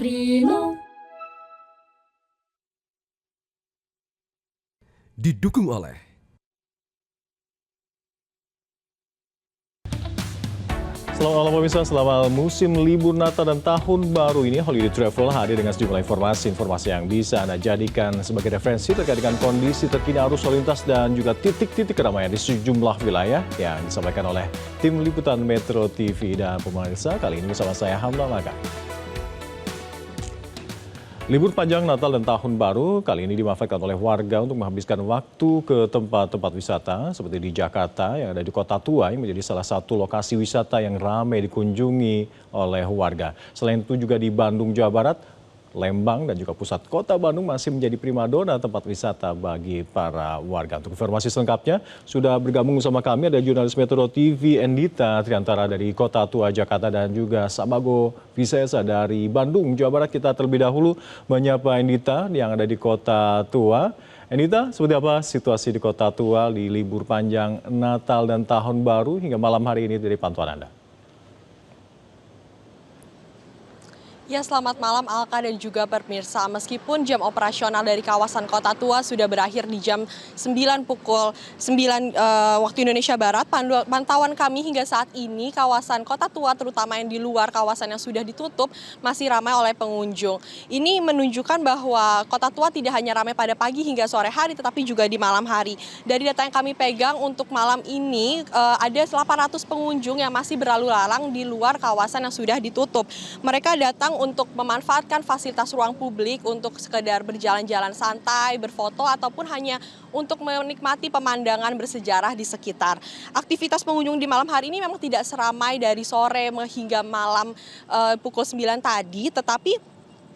Primo. Didukung oleh Selamat malam pemirsa, selama musim libur Natal dan Tahun Baru ini, Holiday Travel hadir dengan sejumlah informasi yang bisa Anda jadikan sebagai referensi terkait dengan kondisi terkini arus lalu lintas dan juga titik-titik keramaian di sejumlah wilayah yang disampaikan oleh tim liputan Metro TV dan pemirsa. Kali ini bersama saya Hamla Maka. Libur panjang Natal dan Tahun Baru kali ini dimanfaatkan oleh warga untuk menghabiskan waktu ke tempat-tempat wisata seperti di Jakarta yang ada di Kota Tua yang menjadi salah satu lokasi wisata yang ramai dikunjungi oleh warga. Selain itu juga di Bandung, Jawa Barat, Lembang dan juga pusat kota Bandung masih menjadi primadona tempat wisata bagi para warga. Untuk informasi selengkapnya sudah bergabung bersama kami ada jurnalis Metro TV Endita Triantara dari Kota Tua Jakarta dan juga Sabago Visesa dari Bandung, Jawa Barat. Kita terlebih dahulu menyapa Endita yang ada di Kota Tua. Endita, seperti apa situasi di Kota Tua di libur panjang Natal dan Tahun Baru hingga malam hari ini dari pantauan Anda? Ya, selamat malam Alka dan juga pemirsa. Meskipun jam operasional dari kawasan Kota Tua sudah berakhir di jam 9 pukul 9 waktu Indonesia Barat, pantauan kami hingga saat ini kawasan Kota Tua terutama yang di luar kawasan yang sudah ditutup masih ramai oleh pengunjung. Ini menunjukkan bahwa Kota Tua tidak hanya ramai pada pagi hingga sore hari tetapi juga di malam hari. Dari data yang kami pegang untuk malam ini ada 800 pengunjung yang masih berlalu lalang di luar kawasan yang sudah ditutup. Mereka datang untuk memanfaatkan fasilitas ruang publik untuk sekedar berjalan-jalan santai, berfoto, ataupun hanya untuk menikmati pemandangan bersejarah di sekitar. Aktivitas pengunjung di malam hari ini memang tidak seramai dari sore hingga malam pukul 9 tadi, tetapi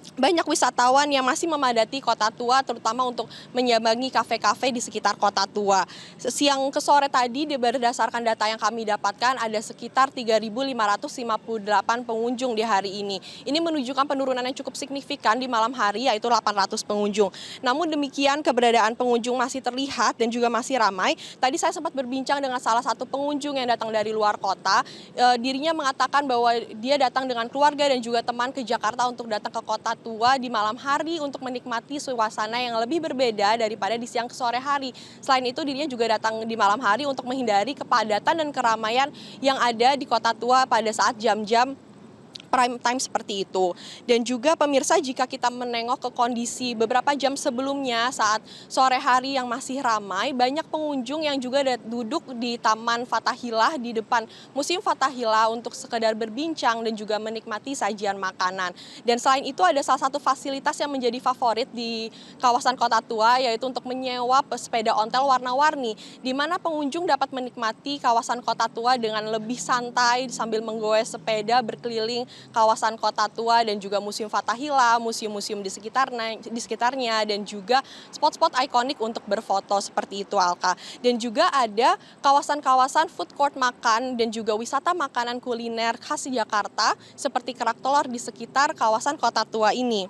banyak wisatawan yang masih memadati Kota Tua terutama untuk menyambangi kafe-kafe di sekitar Kota Tua. Siang ke sore tadi berdasarkan data yang kami dapatkan ada sekitar 3.558 pengunjung di hari ini. Ini menunjukkan penurunan yang cukup signifikan di malam hari yaitu 800 pengunjung. Namun demikian keberadaan pengunjung masih terlihat dan juga masih ramai. Tadi saya sempat berbincang dengan salah satu pengunjung yang datang dari luar kota. Dirinya mengatakan bahwa dia datang dengan keluarga dan juga teman ke Jakarta untuk datang ke Kota Tua di malam hari untuk menikmati suasana yang lebih berbeda daripada di siang ke sore hari. Selain itu dirinya juga datang di malam hari untuk menghindari kepadatan dan keramaian yang ada di Kota Tua pada saat jam-jam prime time seperti itu. Dan juga pemirsa, jika kita menengok ke kondisi beberapa jam sebelumnya saat sore hari yang masih ramai, banyak pengunjung yang juga duduk di Taman Fathahillah di depan Museum Fathahillah untuk sekedar berbincang dan juga menikmati sajian makanan. Dan selain itu ada salah satu fasilitas yang menjadi favorit di kawasan Kota Tua yaitu untuk menyewa sepeda ontel warna-warni di mana pengunjung dapat menikmati kawasan Kota Tua dengan lebih santai sambil menggoes sepeda berkeliling kawasan Kota Tua dan juga Museum Fathahillah, museum-museum di sekitarnya dan juga spot-spot ikonik untuk berfoto seperti itu Alka. Dan juga ada kawasan-kawasan food court makan dan juga wisata makanan kuliner khas Jakarta seperti kerak telur di sekitar kawasan Kota Tua ini.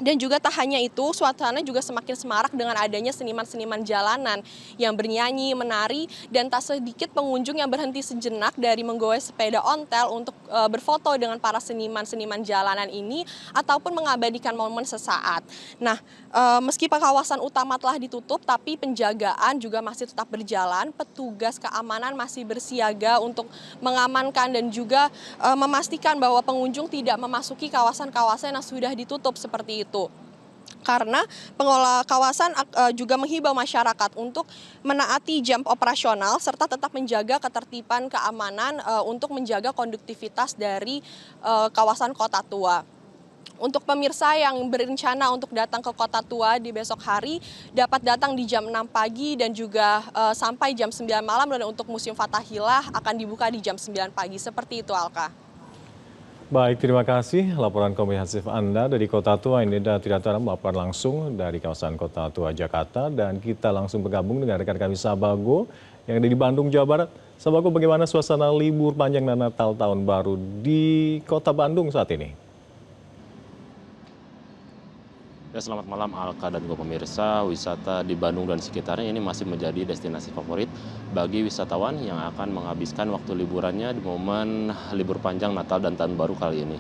Dan juga tak hanya itu, suasana juga semakin semarak dengan adanya seniman-seniman jalanan yang bernyanyi, menari, dan tak sedikit pengunjung yang berhenti sejenak dari menggoes sepeda ontel untuk berfoto dengan para seniman-seniman jalanan ini ataupun mengabadikan momen sesaat. Nah, meski kawasan utama telah ditutup, tapi penjagaan juga masih tetap berjalan. Petugas keamanan masih bersiaga untuk mengamankan dan juga memastikan bahwa pengunjung tidak memasuki kawasan-kawasan yang sudah ditutup seperti itu. Karena pengelola kawasan juga menghibau masyarakat untuk menaati jam operasional serta tetap menjaga ketertiban keamanan untuk menjaga konduktivitas dari kawasan Kota Tua. Untuk pemirsa yang berencana untuk datang ke Kota Tua di besok hari dapat datang di jam 6 pagi dan juga sampai jam 9 malam, dan untuk Museum Fathahillah akan dibuka di jam 9 pagi. Seperti itu Alka. Baik, terima kasih laporan komprehensif Anda dari Kota Tua. Ini tidak melaporkan langsung dari kawasan Kota Tua Jakarta dan kita langsung bergabung dengan rekan kami Sabago yang ada di Bandung, Jawa Barat. Sabago, bagaimana suasana libur panjang dan Natal Tahun Baru di Kota Bandung saat ini? Ya, selamat malam Alka dan juga pemirsa. Wisata di Bandung dan sekitarnya ini masih menjadi destinasi favorit bagi wisatawan yang akan menghabiskan waktu liburannya di momen libur panjang Natal dan Tahun Baru kali ini.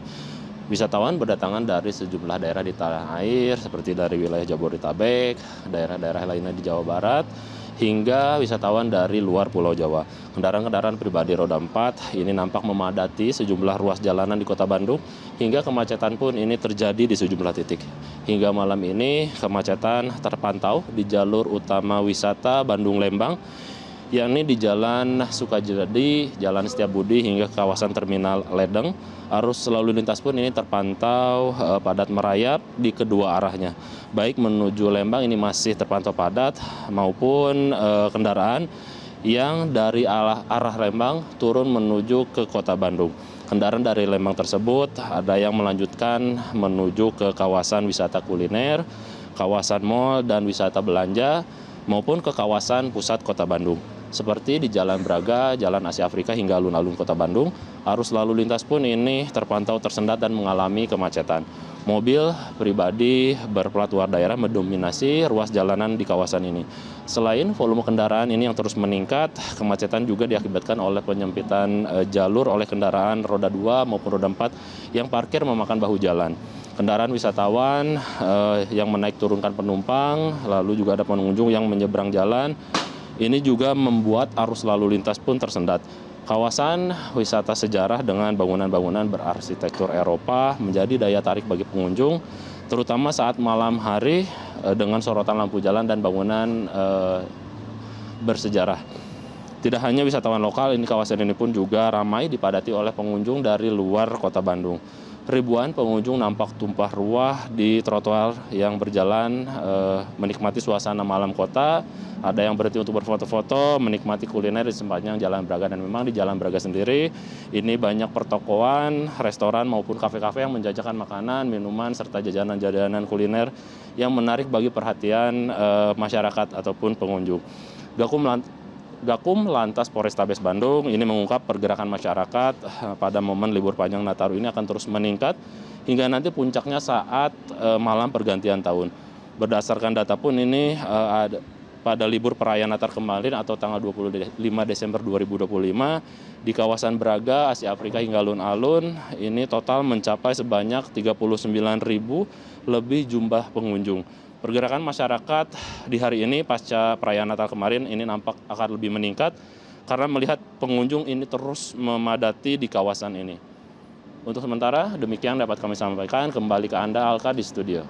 Wisatawan berdatangan dari sejumlah daerah di tanah air seperti dari wilayah Jabodetabek, daerah-daerah lainnya di Jawa Barat, hingga wisatawan dari luar Pulau Jawa. Kendaraan-kendaraan pribadi roda 4 ini nampak memadati sejumlah ruas jalanan di Kota Bandung, hingga kemacetan pun ini terjadi di sejumlah titik. Hingga malam ini kemacetan terpantau di jalur utama wisata Bandung-Lembang, yakni di Jalan Sukajadi, Jalan Setiabudi hingga kawasan Terminal Ledeng. Arus lalu lintas pun ini terpantau padat merayap di kedua arahnya. Baik menuju Lembang ini masih terpantau padat maupun kendaraan yang dari arah Lembang turun menuju ke Kota Bandung. Kendaraan dari Lembang tersebut ada yang melanjutkan menuju ke kawasan wisata kuliner, kawasan mal dan wisata belanja, maupun ke kawasan pusat Kota Bandung. Seperti di Jalan Braga, Jalan Asia Afrika hingga alun-alun Kota Bandung, arus lalu lintas pun ini terpantau tersendat dan mengalami kemacetan. Mobil pribadi berplat luar daerah mendominasi ruas jalanan di kawasan ini. Selain volume kendaraan ini yang terus meningkat, kemacetan juga diakibatkan oleh penyempitan jalur oleh kendaraan roda 2 maupun roda 4 yang parkir memakan bahu jalan. Kendaraan wisatawan yang menaik turunkan penumpang, lalu juga ada pengunjung yang menyeberang jalan. Ini juga membuat arus lalu lintas pun tersendat. Kawasan wisata sejarah dengan bangunan-bangunan berarsitektur Eropa menjadi daya tarik bagi pengunjung, terutama saat malam hari dengan sorotan lampu jalan dan bangunan bersejarah. Tidak hanya wisatawan lokal, ini kawasan ini pun juga ramai dipadati oleh pengunjung dari luar Kota Bandung. Ribuan pengunjung nampak tumpah ruah di trotoar yang berjalan menikmati suasana malam kota. Ada yang berhenti untuk berfoto-foto, menikmati kuliner di sepanjang Jalan Braga. Dan memang di Jalan Braga sendiri ini banyak pertokoan, restoran maupun kafe-kafe yang menjajakan makanan, minuman, serta jajanan-jajanan kuliner yang menarik bagi perhatian masyarakat ataupun pengunjung. Gakum Lantas Polrestabes Bandung ini mengungkap pergerakan masyarakat pada momen libur panjang Nataru ini akan terus meningkat hingga nanti puncaknya saat malam pergantian tahun. Berdasarkan data pun ini pada libur perayaan Natal kemarin atau tanggal 25 Desember 2025 di kawasan Braga, Asia Afrika hingga alun-alun ini total mencapai sebanyak 39.000 lebih jumlah pengunjung. Pergerakan masyarakat di hari ini pasca perayaan Natal kemarin ini nampak akan lebih meningkat karena melihat pengunjung ini terus memadati di kawasan ini. Untuk sementara demikian dapat kami sampaikan, kembali ke Anda Alka di studio.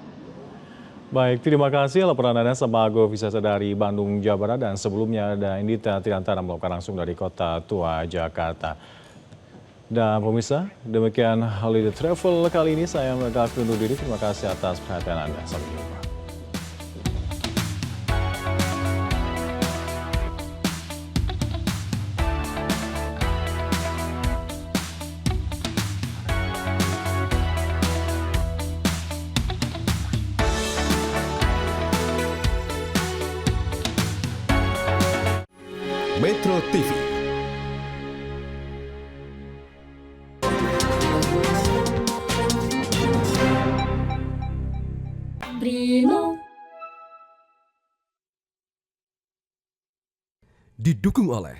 Baik, terima kasih laporan Anda sama Go Wisata dari Bandung, Jawa Barat. Dan sebelumnya ada Indita Triantara melaporkan langsung dari Kota Tua, Jakarta. Dan pemirsa, demikian Holiday Travel kali ini. Saya Megat undur diri. Terima kasih atas perhatian Anda. Sampai jumpa. Metro TV. Primo. Didukung oleh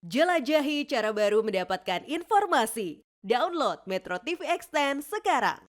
jelajahi cara baru mendapatkan informasi. Download Metro TV Extend sekarang.